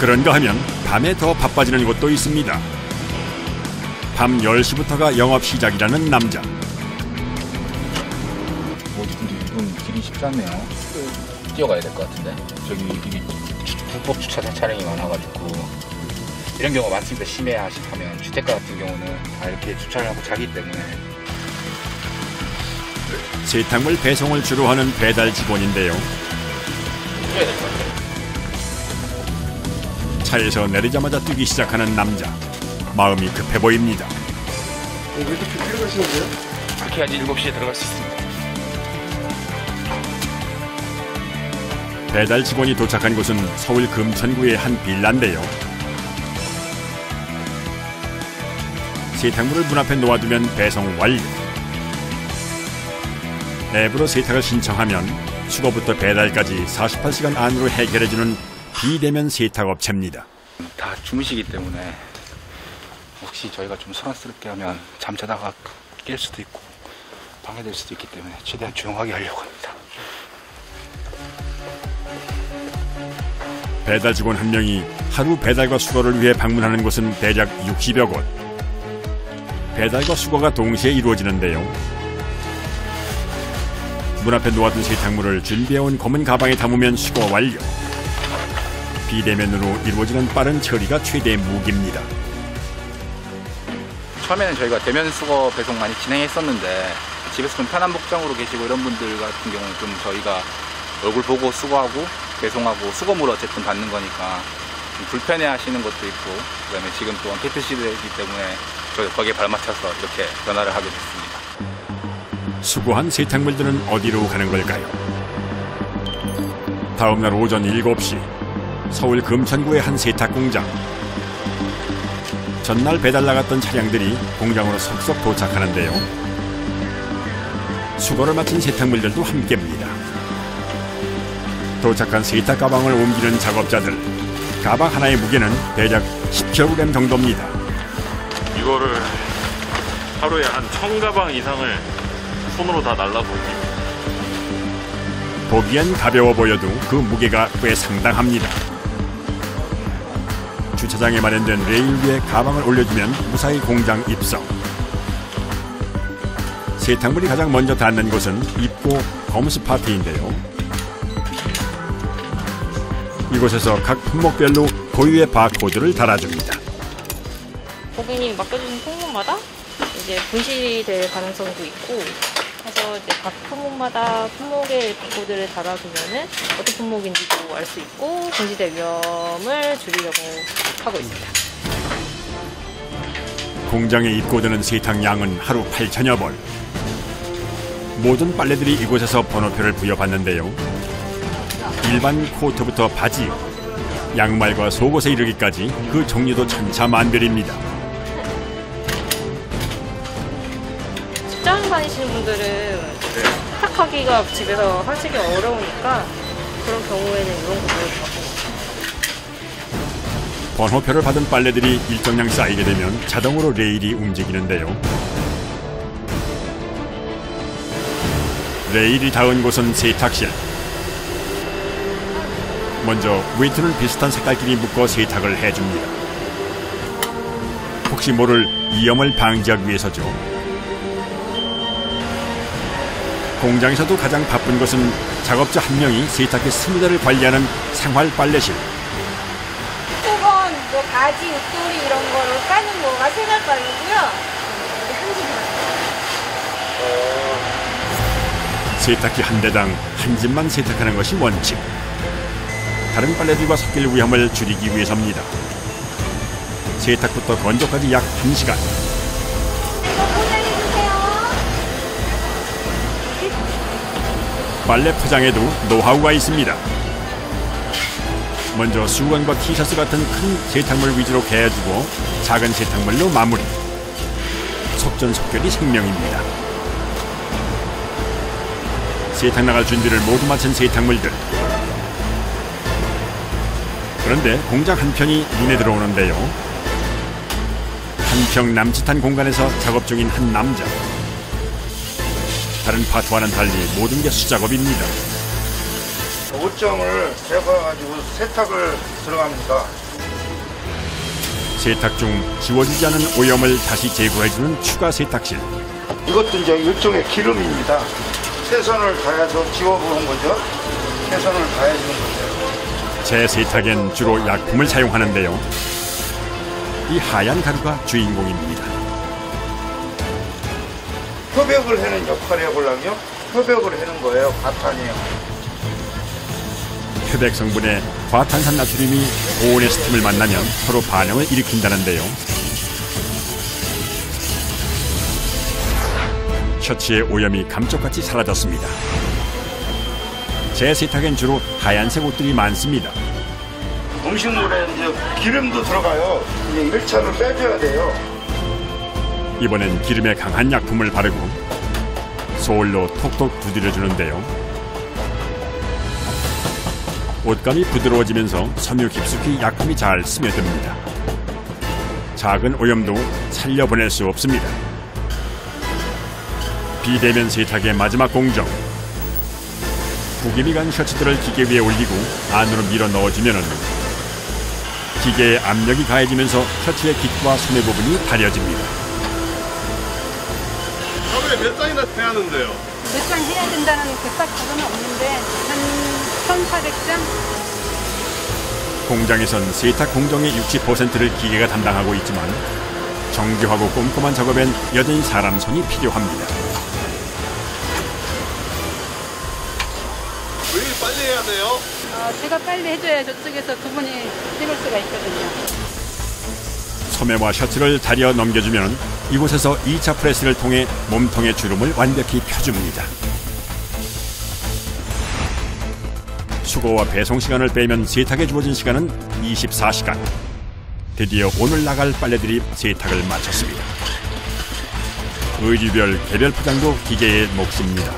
그런가 하면 밤에 더 바빠지는 곳도 있습니다. 밤 10시부터가 영업 시작이라는 남자. 근데 이건 길이 쉽지 않네요. 뛰어가야 될 것 같은데. 저기 이게 불법 주차장 차량이 많아가지고 이런 경우가 많습니다. 심해 하면 주택가 같은 경우는 다 이렇게 주차를 하고 자기 때문에. 세탁물 배송을 주로 하는 배달 직원인데요. 뛰어야 될 것 같아요. 차에서 내리자마자 뛰기 시작하는 남자. 마음이 급해 보입니다. 왜 이렇게 들어가시는데요? 그렇게 해야지 7시에 들어갈 수 있습니다. 배달 직원이 도착한 곳은 서울 금천구의 한 빌라인데요. 세탁물을 문 앞에 놓아두면 배송 완료. 앱으로 세탁을 신청하면 수거부터 배달까지 48시간 안으로 해결해주는 비대면 세탁업체입니다. 다 주무시기 때문에 혹시 저희가 좀 소란스럽게 하면 잠자다가 깰 수도 있고 방해될 수도 있기 때문에 최대한 조용하게 하려고 합니다. 배달 직원 한 명이 하루 배달과 수거를 위해 방문하는 곳은 대략 60여 곳. 배달과 수거가 동시에 이루어지는데요. 문 앞에 놓아둔 세탁물을 준비해온 검은 가방에 담으면 수거 완료. 비대면으로 이루어지는 빠른 처리가 최대의 무기입니다. 처음에는 저희가 대면 수거 배송 많이 진행했었는데 집에서 좀 편한 복장으로 계시고 이런 분들 같은 경우는 좀 저희가 얼굴 보고 수거하고 배송하고 수거물 어쨌든 받는 거니까 좀 불편해 하시는 것도 있고, 그다음에 지금 또한 폐표 시대이기 때문에 저희가 거기에 발맞춰서 이렇게 변화를 하게 됐습니다. 수거한 세탁물들은 어디로 가는 걸까요? 다음 날 오전 7시 서울 금천구의 한 세탁 공장. 전날 배달 나갔던 차량들이 공장으로 속속 도착하는데요. 수거를 마친 세탁물들도 함께입니다. 도착한 세탁 가방을 옮기는 작업자들. 가방 하나의 무게는 대략 10kg 정도입니다. 이거를 하루에 한 1000가방 이상을 손으로 다 날라보입니다. 보기엔 가벼워 보여도 그 무게가 꽤 상당합니다. 주차장에 마련된 레일 위에 가방을 올려주면 무사히 공장 입성. 세탁물이 가장 먼저 닿는 곳은 입고 검수 파트인데요. 이곳에서 각 품목별로 고유의 바코드를 달아줍니다. 고객님이 맡겨주신 품목마다 이제 분실이 될 가능성도 있고, 그래서 이제 각 품목마다 품목의 바코드를 달아두면은 어떤 품목인지도 알 수 있고 분실될 위험을 줄이려고 하고 있습니다. 공장에 입고되는 세탁량은 하루 8,000여 벌. 모든 빨래들이 이곳에서 번호표를 부여받는데요. 일반 코트부터 바지, 양말과 속옷에 이르기까지 그 종류도 천차만별입니다. 직장 다니시는 분들은 세탁하기가 집에서 하시기 어려우니까 그런 경우에는 이런 거 보여주고. 번호표를 받은 빨래들이 일정량 쌓이게 되면 자동으로 레일이 움직이는데요. 레일이 닿은 곳은 세탁실. 먼저 웨이트는 비슷한 색깔끼리 묶어 세탁을 해줍니다. 혹시 모를 위험을 방지하기 위해서죠. 공장에서도 가장 바쁜 것은 작업자 한 명이 세탁기 스미다를 관리하는 생활 빨래실. 수건, 뭐 바지, 옷도리 이런 거로 까는 거가 생활빨이고요. 한 집이 맞습니다. 세탁기 한 대당 한 집만 세탁하는 것이 원칙. 다른 빨래들과 섞일 위험을 줄이기 위해서입니다. 세탁부터 건조까지 약 1시간. 빨래 포장에도 노하우가 있습니다. 먼저 수건과 티셔츠 같은 큰 세탁물 위주로 개어주고 작은 세탁물로 마무리. 속전속결이 생명입니다. 세탁 나갈 준비를 모두 마친 세탁물들. 그런데 공장 한편이 눈에 들어오는데요. 한평 남짓한 공간에서 작업 중인 한 남자. 다른 파트와는 달리 모든 게 수작업입니다. 옷장을 제거해가지고 세탁을 들어갑니다. 세탁 중 지워지지 않은 오염을 다시 제거해주는 추가 세탁실. 이것도 이제 일종의 기름입니다. 최선을 다해서 지워보는 거죠. 최선을 다해주는 거죠. 재세탁엔 주로 약품을 사용하는데요. 이 하얀 가루가 주인공입니다. 협약을 하는 역할을 해보려면 협약을 하는 거예요. 과탄이에요. 표백 성분의 과탄산 나트륨이 고온의 스팀을 만나면 서로 반응을 일으킨다는데요. 셔츠의 오염이 감쪽같이 사라졌습니다. 재세탁엔 주로 하얀색 옷들이 많습니다. 음식물에 이제 기름도 들어가요. 이제 1차를 빼줘야 돼요. 이번엔 기름에 강한 약품을 바르고 소울로 톡톡 두드려주는데요. 옷감이 부드러워지면서 섬유 깊숙이 약품이 잘 스며듭니다. 작은 오염도 살려보낼 수 없습니다. 비대면 세탁의 마지막 공정. 구김이 간 셔츠들을 기계 위에 올리고 안으로 밀어 넣어주면 기계의 압력이 가해지면서 셔츠의 깃과 소매 부분이 다려집니다. 하루에 몇 장이나 해야하는데요? 몇 장 해야 된다는 딱 그거는 없는데 한 1,400장? 공장에선 세탁 공정의 60%를 기계가 담당하고 있지만 정교하고 꼼꼼한 작업엔 여전히 사람 손이 필요합니다. 왜 빨리 해야 돼요? 제가 빨리 해줘야 저쪽에서 그분이 해볼 수가 있거든요. 소매와 셔츠를 다려 넘겨주면 이곳에서 2차 프레스를 통해 몸통의 주름을 완벽히 펴줍니다. 수거와 배송 시간을 빼면 세탁에 주어진 시간은 24시간. 드디어 오늘 나갈 빨래들이 세탁을 마쳤습니다. 의류별 개별 포장도 기계의 몫입니다.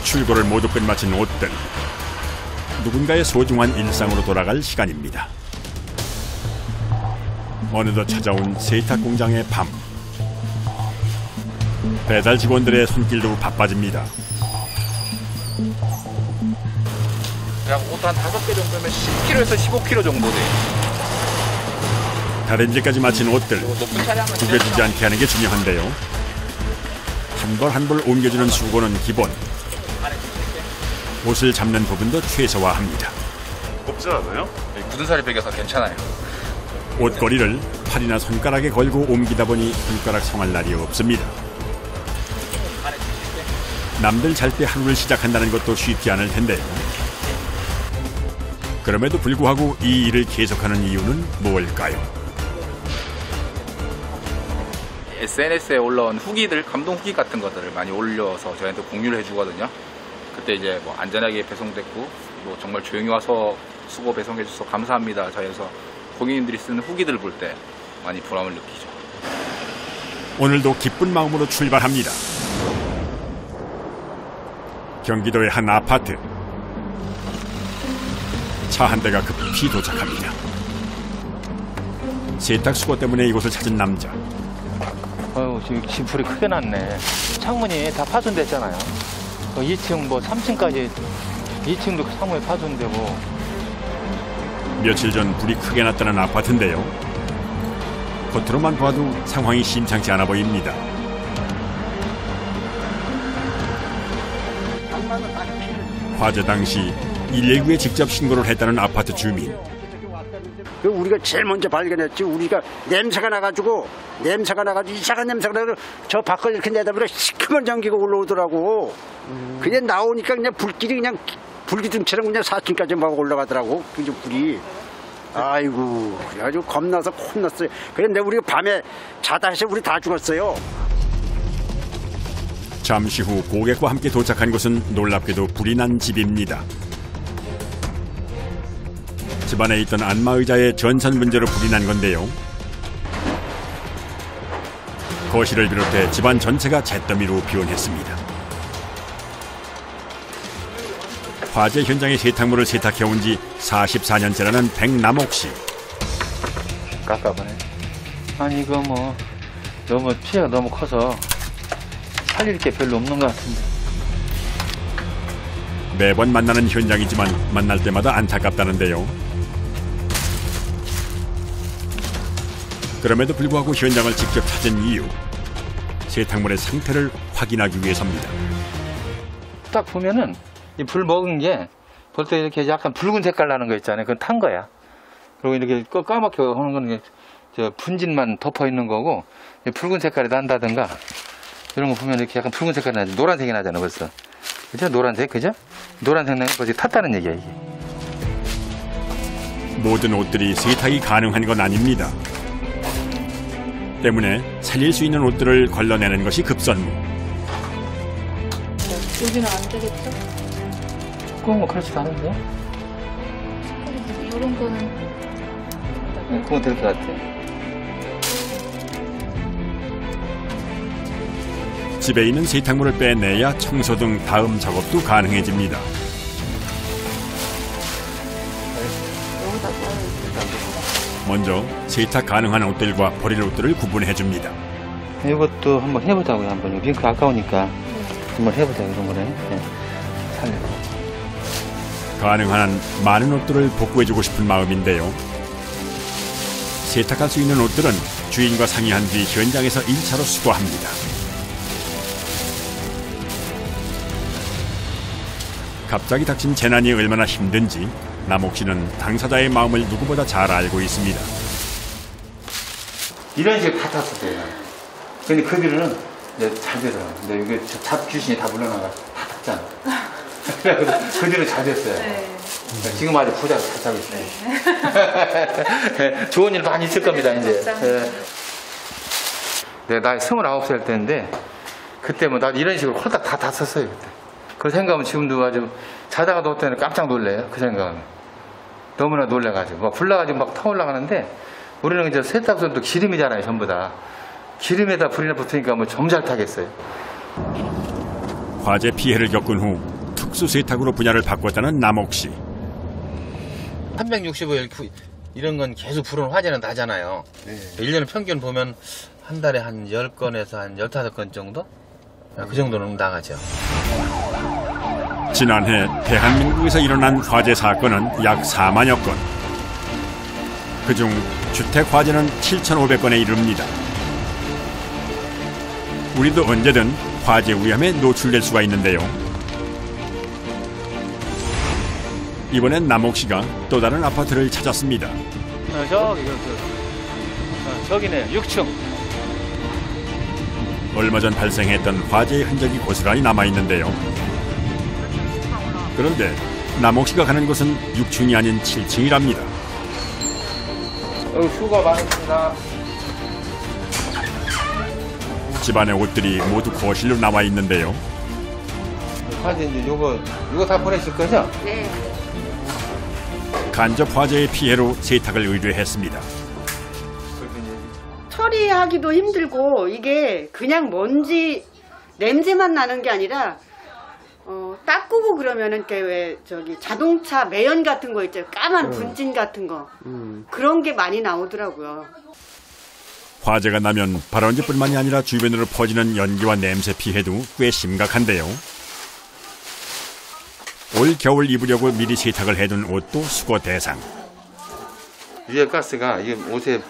출고를 모두 끝마친 옷들. 누군가의 소중한 일상으로 돌아갈 시간입니다. 어느덧 찾아온 세탁 공장의 밤. 배달 직원들의 손길도 바빠집니다. 그냥 옷 한 5개 정도면 10kg에서 15kg 정도 돼요. 다른지까지 마친 옷들. 높은 차량은 구겨지지 않게 하는 게 중요한데요. 한 벌 한 벌 옮겨주는 수고는 기본. 옷을 잡는 부분도 최소화합니다. 곱지 않아요? 굳은 살이 배겨서 괜찮아요. 옷걸이를 팔이나 손가락에 걸고 옮기다 보니 손가락 성할 날이 없습니다. 남들 잘 때 하루를 시작한다는 것도 쉽지 않을 텐데요. 그럼에도 불구하고 이 일을 계속하는 이유는 뭘까요? SNS에 올라온 후기들, 감동 후기 같은 것들을 많이 올려서 저희한테 공유를 해주거든요. 그때 이제 뭐 안전하게 배송됐고 뭐 정말 조용히 와서 수고 배송해줘서 감사합니다. 저희에서 고객님들이 쓰는 후기들을 볼 때 많이 보람을 느끼죠. 오늘도 기쁜 마음으로 출발합니다. 경기도의 한 아파트. 차 한 대가 급히 도착합니다. 세탁 수거 때문에 이곳을 찾은 남자. 아유, 지금 불이 크게 났네. 창문이 다 파손됐잖아요. 2층 뭐 3층까지 2층도 창문이 파손되고. 며칠 전 불이 크게 났다는 아파트인데요. 겉으로만 봐도 상황이 심상치 않아 보입니다. 화재 당시 119에 직접 신고를 했다는 아파트 주민. 우리가 제일 먼저 발견했지. 우리가 냄새가 나가지고 이상한 냄새가 나서 저 밖을 이렇게 내다보니까 시커먼 전기가 올라오더라고. 그냥 나오니까 그냥 불길이 그냥 불기둥처럼 그냥 4층까지 막 올라가더라고. 그게 불이. 아이고, 그래가지고 겁나서 혼났어요. 그런데 우리가 밤에 자다 해서 우리 다 죽었어요. 잠시 후 고객과 함께 도착한 곳은 놀랍게도 불이 난 집입니다. 집안에 있던 안마의자의 전선 문제로 불이 난 건데요. 거실을 비롯해 집안 전체가 잿더미로 변했습니다. 화재 현장의 세탁물을 세탁해온 지 44년째라는 백남옥 씨. 깝깝하네. 아니 이거 뭐 너무 피해가 너무 커서 살릴 게 별로 없는 것 같은데. 매번 만나는 현장이지만 만날 때마다 안타깝다는데요. 그럼에도 불구하고 현장을 직접 찾은 이유, 세탁물의 상태를 확인하기 위해서입니다. 딱 보면은 이 불 먹은 게 벌써 이렇게 약간 붉은 색깔 나는 거 있잖아요. 그건 탄 거야. 그리고 이렇게 까맣게 하는 거는 저 분진만 덮어 있는 거고, 붉은 색깔이 난다든가 이런 거 보면 이렇게 약간 붉은 색깔이 나죠. 노란색이 나잖아 벌써. 그죠? 노란색, 그죠? 노란색 나면 벌써 탔다는 얘기야 이게. 모든 옷들이 세탁이 가능한 건 아닙니다. 때문에 살릴 수 있는 옷들을 걸러내는 것이 급선무. 여기는 안 되겠죠? 그건 뭐 그렇지도 않은데? 이런 거는 그건 될 것 같아. 집에 있는 세탁물을 빼내야 청소 등 다음 작업도 가능해집니다. 먼저 세탁 가능한 옷들과 버릴 옷들을 구분해줍니다. 이것도 한번 해보자고요. 한번 링크 아까우니까 한번 해보자 이런 거는. 네. 살려고. 가능한 한 많은 옷들을 복구해주고 싶은 마음인데요. 세탁할 수 있는 옷들은 주인과 상의한 뒤 현장에서 1차로 수거합니다. 갑자기 닥친 재난이 얼마나 힘든지 남옥 씨는 당사자의 마음을 누구보다 잘 알고 있습니다. 이런 식으로 다 탔었대요. 근데 그 비료는 잘 되더라고요. 근데 이게 잡 귀신이 다 물러나가 다 탔잖아. 그래서 그 뒤로 잘 됐어요. 네. 지금 아주 부자가 잘 타고 있어요. 네. 좋은 일 많이 있을 겁니다, 이제. 네, 나이 29살 때인데, 그때 뭐, 나 이런 식으로 홀딱 다 탔었어요, 그때. 그 생각하면 지금도 아주 자다가 놓을 때는 깜짝 놀래요, 그 생각하면. 너무나 놀래가지고. 막 불나가지고 막 타올라가는데, 우리는 이제 세탁소도 기름이잖아요, 전부 다. 기름에다 불이나 붙으니까 뭐 점잘 타겠어요. 화재 피해를 겪은 후 특수 세탁으로 분야를 바꿨다는 남옥 씨. 365일 이런 건 계속 불은 화재는 나잖아요. 네. 1년 평균 보면 한 달에 한 10건에서 한 15건 정도? 그 정도는 나가죠. 지난해 대한민국에서 일어난 화재 사건은 약 4만여 건. 그중 주택 화재는 7,500건에 이릅니다. 우리도 언제든 화재 위험에 노출될 수가 있는데요. 이번엔 남옥 씨가 또 다른 아파트를 찾았습니다. 저기네, 6층. 얼마 전 발생했던 화재의 흔적이 고스란히 남아있는데요. 그런데 남옥 씨가 가는 곳은 6층이 아닌 7층이랍니다. 수고 많습니다. 집안의 옷들이 모두 거실로 나와 있는데요. 화재 이제 요거 다 보내실 거죠? 네. 간접 화재의 피해로 세탁을 의뢰했습니다. 처리하기도 힘들고 이게 그냥 먼지 냄새만 나는 게 아니라 닦고 그러면은 왜 저기 자동차 매연 같은 거 있죠, 까만 분진 같은 거 그런 게 많이 나오더라고요. 화재가 나면 발원지뿐만이 아니라 주변으로 퍼지는 연기와 냄새 피해도 꽤 심각한데요. 올 겨울 입으려고 미리 세탁을 해둔 옷도 수거 대상. 유해 가스가 이 옷에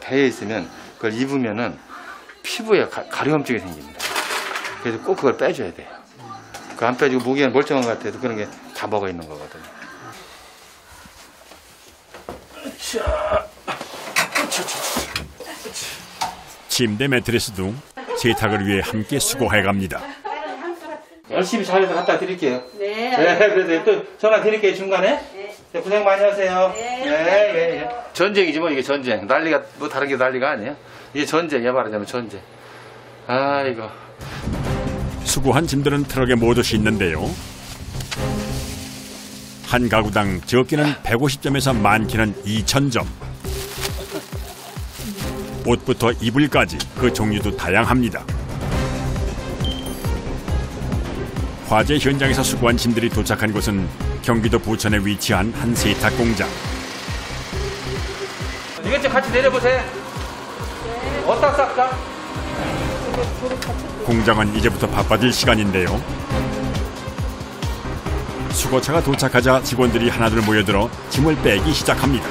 배에 있으면 그걸 입으면은 피부에 가려움증이 생깁니다. 그래서 꼭 그걸 빼줘야 돼요. 그 안 빼주고 무게는 멀쩡한 것 같아도 그런 게 다 먹어 있는 거거든요. 침대 매트리스도 세탁을 위해 함께 수거해갑니다. 열심히 잘해서 갖다 드릴게요. 네. 그래서 또 전화 드릴게요, 중간에. 네. 고생 많이 하세요. 네. 전쟁이지 뭐, 이게 전쟁. 난리가, 뭐 다른 게 난리가 아니에요. 이게 전쟁이야, 말하자면 전쟁. 아이고. 수거한 짐들은 트럭에 모두 싣는데요. 한 가구당 적게는 150점에서 많게는 2,000점. 옷부터 이불까지 그 종류도 다양합니다. 화재 현장에서 수거한 짐들이 도착한 곳은 경기도 부천에 위치한 한 세탁 공장. 이것 좀 같이 내려보세요. 어디다 싹다? 공장은 이제부터 바빠질 시간인데요. 수거차가 도착하자 직원들이 하나둘 모여들어 짐을 빼기 시작합니다.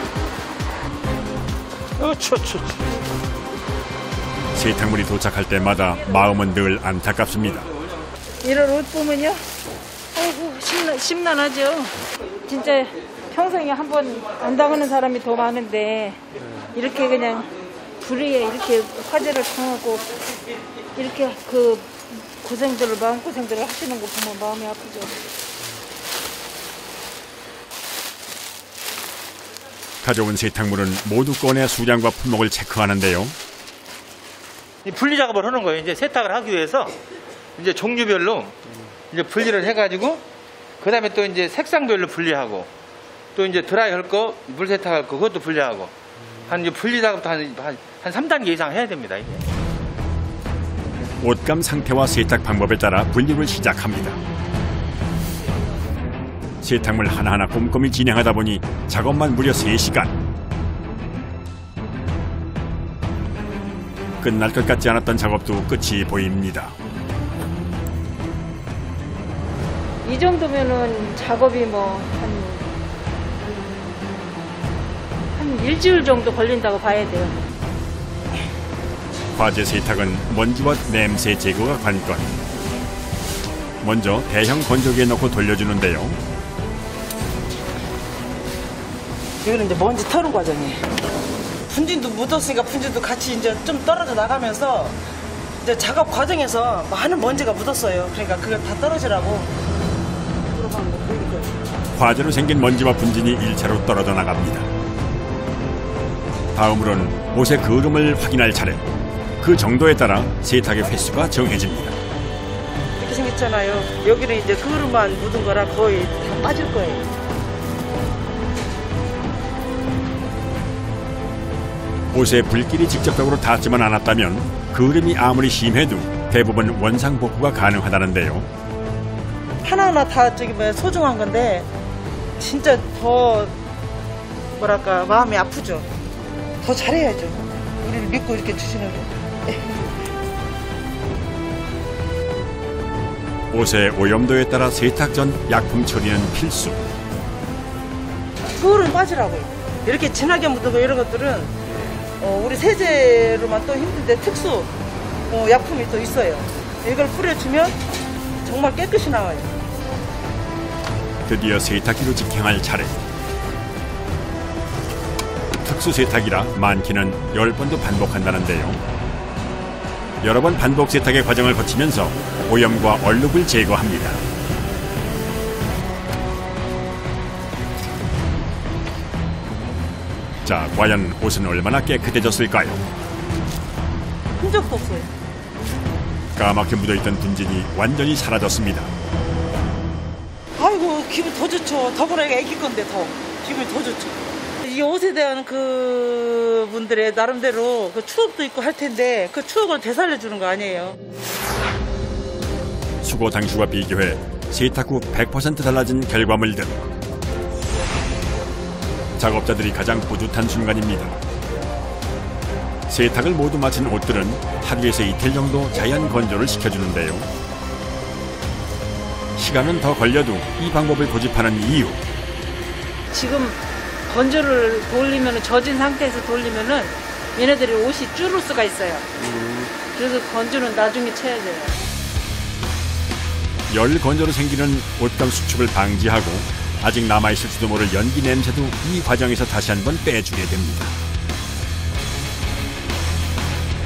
세탁물이 도착할 때마다 마음은 늘 안타깝습니다. 이런 옷 보면요, 아이고 심란하죠. 진짜 평생에 한 번 안 당하는 사람이 더 많은데 이렇게 그냥 불의에 이렇게 화재를 당하고 이렇게 그 마음고생들을 하시는 거 보면 마음이 아프죠. 가져온 세탁물은 모두 꺼내 수량과 품목을 체크하는데요. 분리 작업을 하는 거예요. 이제 세탁을 하기 위해서 이제 종류별로 이제 분리를 해가지고 그 다음에 또 이제 색상별로 분리하고 또 이제 드라이 할 거, 물 세탁할 거 그것도 분리하고 한 이제 분리 작업도 한 3단계 이상 해야 됩니다. 이게. 옷감 상태와 세탁 방법에 따라 분류를 시작합니다. 세탁물 하나하나 꼼꼼히 진행하다 보니 작업만 무려 3시간. 끝날 것 같지 않았던 작업도 끝이 보입니다. 이 정도면은 작업이 뭐 한 일주일 정도 걸린다고 봐야 돼요. 화재 세탁은 먼지와 냄새 제거가 관건. 먼저 대형 건조기에 넣고 돌려주는데요. 이거는 이제 먼지 털는 과정이에요. 분진도 묻었으니까 분진도 같이 이제 좀 떨어져 나가면서 이제 작업 과정에서 많은 먼지가 묻었어요. 그러니까 그걸 다 떨어지라고. 화재로 생긴 먼지와 분진이 1차로 떨어져 나갑니다. 다음으로는 옷의 그름을 확인할 차례. 그 정도에 따라 세탁의 횟수가 정해집니다. 이렇게 생겼잖아요. 여기는 이제 그릇만 묻은 거라 거의 다 빠질 거예요. 옷에 불길이 직접적으로 닿지만 않았다면 그름이 아무리 심해도 대부분 원상복구가 가능하다는데요. 하나하나 다 소중한 건데 진짜 더 뭐랄까 마음이 아프죠. 더 잘해야죠. 우리를 믿고 이렇게 주시는 거. 옷의 오염도에 따라 세탁 전 약품 처리는 필수. 털은 빠지라고요. 이렇게 진하게 묻은 거 이런 것들은 우리 세제로만 또 힘든데 특수 약품이 또 있어요. 이걸 뿌려주면 정말 깨끗이 나와요. 드디어 세탁기로 직행할 차례. 특수 세탁이라 많게는 10번도 반복한다는데요. 여러 번 반복 세탁의 과정을 거치면서 오염과 얼룩을 제거합니다. 자, 과연 옷은 얼마나 깨끗해졌을까요? 흔적도 없어요. 까맣게 묻어있던 분진이 완전히 사라졌습니다. 아이고 기분 더 좋죠. 더구나 애기 건데 더 기분이 더 좋죠. 이 옷에 대한 그 분들의 나름대로 그 추억도 있고 할 텐데 그 추억을 되살려주는 거 아니에요. 수거 당시와 비교해 세탁 후 100% 달라진 결과물들. 작업자들이 가장 뿌듯한 순간입니다. 세탁을 모두 마친 옷들은 하루에서 이틀 정도 자연 건조를 시켜주는데요. 시간은 더 걸려도 이 방법을 고집하는 이유. 지금 건조를 돌리면 젖은 상태에서 돌리면은 얘네들이 옷이 줄을 수가 있어요. 그래서 건조는 나중에 쳐야 돼요. 열 건조로 생기는 옷감 수축을 방지하고 아직 남아있을지도 모를 연기 냄새도 이 과정에서 다시 한번 빼주게 됩니다.